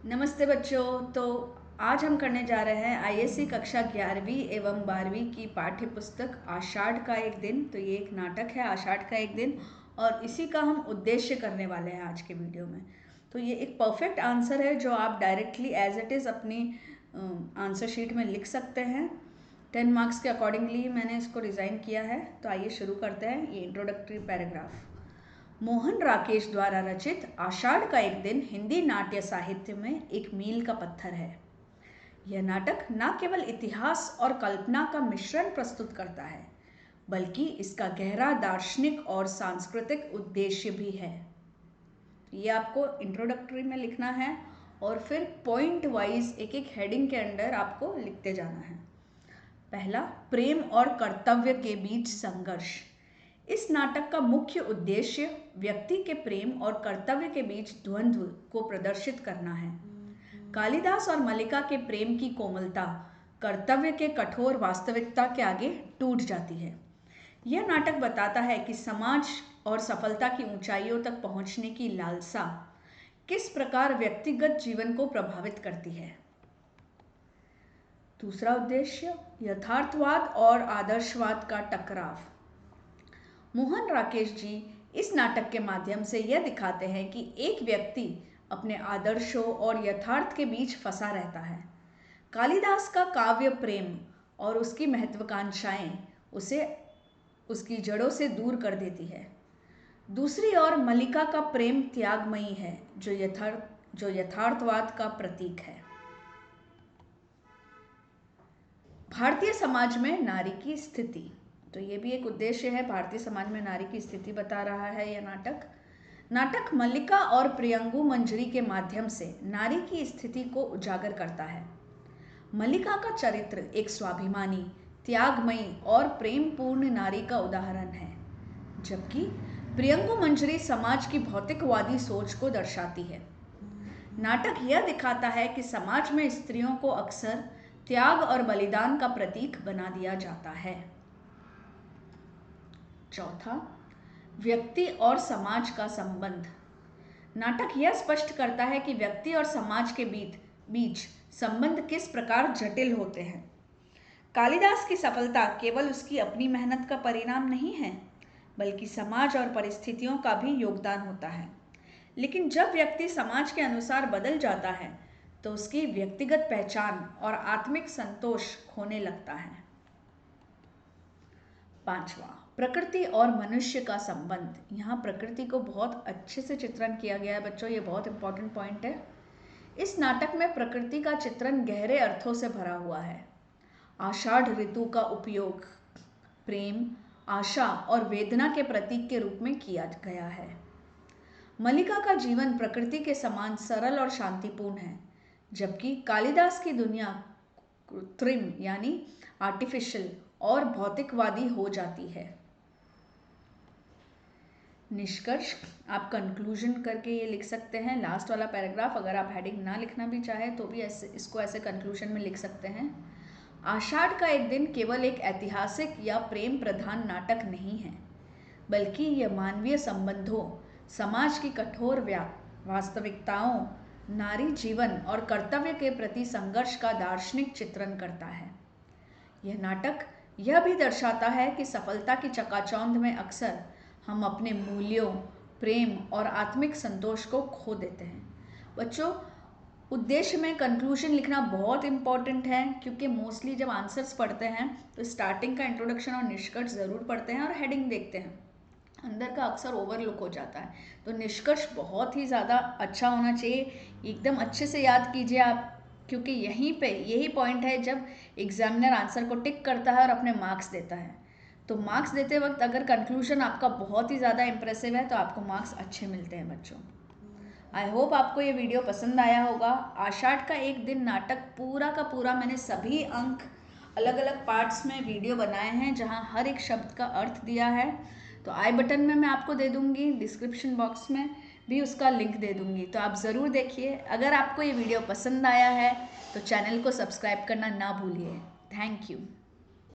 नमस्ते बच्चों। तो आज हम करने जा रहे हैं आईएससी कक्षा 11वीं एवं 12वीं की पाठ्य पुस्तक आषाढ़ का एक दिन। तो ये एक नाटक है आषाढ़ का एक दिन और इसी का हम उद्देश्य करने वाले हैं आज के वीडियो में। तो ये एक परफेक्ट आंसर है जो आप डायरेक्टली एज इट इज़ अपनी आंसर शीट में लिख सकते हैं। 10 मार्क्स के अकॉर्डिंगली मैंने इसको डिज़ाइन किया है। तो आइए शुरू करते हैं। ये इंट्रोडक्टरी पैराग्राफ। मोहन राकेश द्वारा रचित आषाढ़ का एक दिन हिंदी नाट्य साहित्य में एक मील का पत्थर है। यह नाटक न केवल इतिहास और कल्पना का मिश्रण प्रस्तुत करता है, बल्कि इसका गहरा दार्शनिक और सांस्कृतिक उद्देश्य भी है। ये आपको इंट्रोडक्टरी में लिखना है और फिर पॉइंट वाइज एक एक हेडिंग के अंडर आपको लिखते जाना है। पहला, प्रेम और कर्तव्य के बीच संघर्ष। इस नाटक का मुख्य उद्देश्य व्यक्ति के प्रेम और कर्तव्य के बीच द्वंद्व को प्रदर्शित करना है। कालिदास और मल्लिका के प्रेम की कोमलता कर्तव्य के कठोर वास्तविकता के आगे टूट जाती है। यह नाटक बताता है कि समाज और सफलता की ऊंचाइयों तक पहुंचने की लालसा किस प्रकार व्यक्तिगत जीवन को प्रभावित करती है। दूसरा उद्देश्य, यथार्थवाद और आदर्शवाद का टकराव। मोहन राकेश जी इस नाटक के माध्यम से यह दिखाते हैं कि एक व्यक्ति अपने आदर्शों और यथार्थ के बीच फंसा रहता है। कालिदास का काव्य प्रेम और उसकी महत्वाकांक्षाएं उसे उसकी जड़ों से दूर कर देती है। दूसरी ओर मल्लिका का प्रेम त्यागमयी है, जो यथार्थवाद का प्रतीक है। भारतीय समाज में नारी की स्थिति। तो ये भी एक उद्देश्य है, भारतीय समाज में नारी की स्थिति बता रहा है यह नाटक मल्लिका और प्रियंगु मंजरी के माध्यम से नारी की स्थिति को उजागर करता है। मल्लिका का चरित्र एक स्वाभिमानी, त्यागमयी और प्रेमपूर्ण नारी का उदाहरण है, जबकि प्रियंगु मंजरी समाज की भौतिकवादी सोच को दर्शाती है। नाटक यह दिखाता है कि समाज में स्त्रियों को अक्सर त्याग और बलिदान का प्रतीक बना दिया जाता है। चौथा, व्यक्ति और समाज का संबंध। नाटक यह स्पष्ट करता है कि व्यक्ति और समाज के बीच संबंध किस प्रकार जटिल होते हैं। कालिदास की सफलता केवल उसकी अपनी मेहनत का परिणाम नहीं है, बल्कि समाज और परिस्थितियों का भी योगदान होता है। लेकिन जब व्यक्ति समाज के अनुसार बदल जाता है तो उसकी व्यक्तिगत पहचान और आत्मिक संतोष खोने लगता है। पांचवा, प्रकृति और मनुष्य का संबंध। यहाँ प्रकृति को बहुत अच्छे से चित्रण किया गया है बच्चों, ये बहुत इंपॉर्टेंट पॉइंट है। इस नाटक में प्रकृति का चित्रण गहरे अर्थों से भरा हुआ है। आषाढ़ ऋतु का उपयोग प्रेम, आशा और वेदना के प्रतीक के रूप में किया गया है। मल्लिका का जीवन प्रकृति के समान सरल और शांतिपूर्ण है, जबकि कालिदास की दुनिया कृत्रिम यानी आर्टिफिशियल और भौतिकवादी हो जाती है। निष्कर्ष, आप कंक्लूजन करके ये लिख सकते हैं लास्ट वाला पैराग्राफ। अगर आप हेडिंग ना लिखना भी चाहें तो भी इसको ऐसे कंक्लूजन में लिख सकते हैं। आषाढ़ का एक दिन केवल एक ऐतिहासिक या प्रेम प्रधान नाटक नहीं है, बल्कि यह मानवीय संबंधों, समाज की कठोर वास्तविकताओं, नारी जीवन और कर्तव्य के प्रति संघर्ष का दार्शनिक चित्रण करता है। यह नाटक यह भी दर्शाता है कि सफलता की चकाचौंध में अक्सर हम अपने मूल्यों, प्रेम और आत्मिक संतोष को खो देते हैं। बच्चों, उद्देश्य में कंक्लूजन लिखना बहुत इंपॉर्टेंट है, क्योंकि मोस्टली जब आंसर्स पढ़ते हैं तो स्टार्टिंग का इंट्रोडक्शन और निष्कर्ष ज़रूर पढ़ते हैं और हेडिंग देखते हैं, अंदर का अक्सर ओवरलुक हो जाता है। तो निष्कर्ष बहुत ही ज़्यादा अच्छा होना चाहिए, एकदम अच्छे से याद कीजिए आप, क्योंकि यही पॉइंट है जब एग्जामिनर आंसर को टिक करता है और अपने मार्क्स देता है। तो मार्क्स देते वक्त अगर कंक्लूजन आपका बहुत ही ज़्यादा इंप्रेसिव है तो आपको मार्क्स अच्छे मिलते हैं बच्चों। आई होप आपको ये वीडियो पसंद आया होगा। आषाढ़ का एक दिन नाटक पूरा का पूरा मैंने सभी अंक अलग अलग पार्ट्स में वीडियो बनाए हैं, जहां हर एक शब्द का अर्थ दिया है। तो आई बटन में मैं आपको दे दूंगी, डिस्क्रिप्शन बॉक्स में भी उसका लिंक दे दूंगी, तो आप ज़रूर देखिए। अगर आपको ये वीडियो पसंद आया है तो चैनल को सब्सक्राइब करना ना भूलिए। Thank you.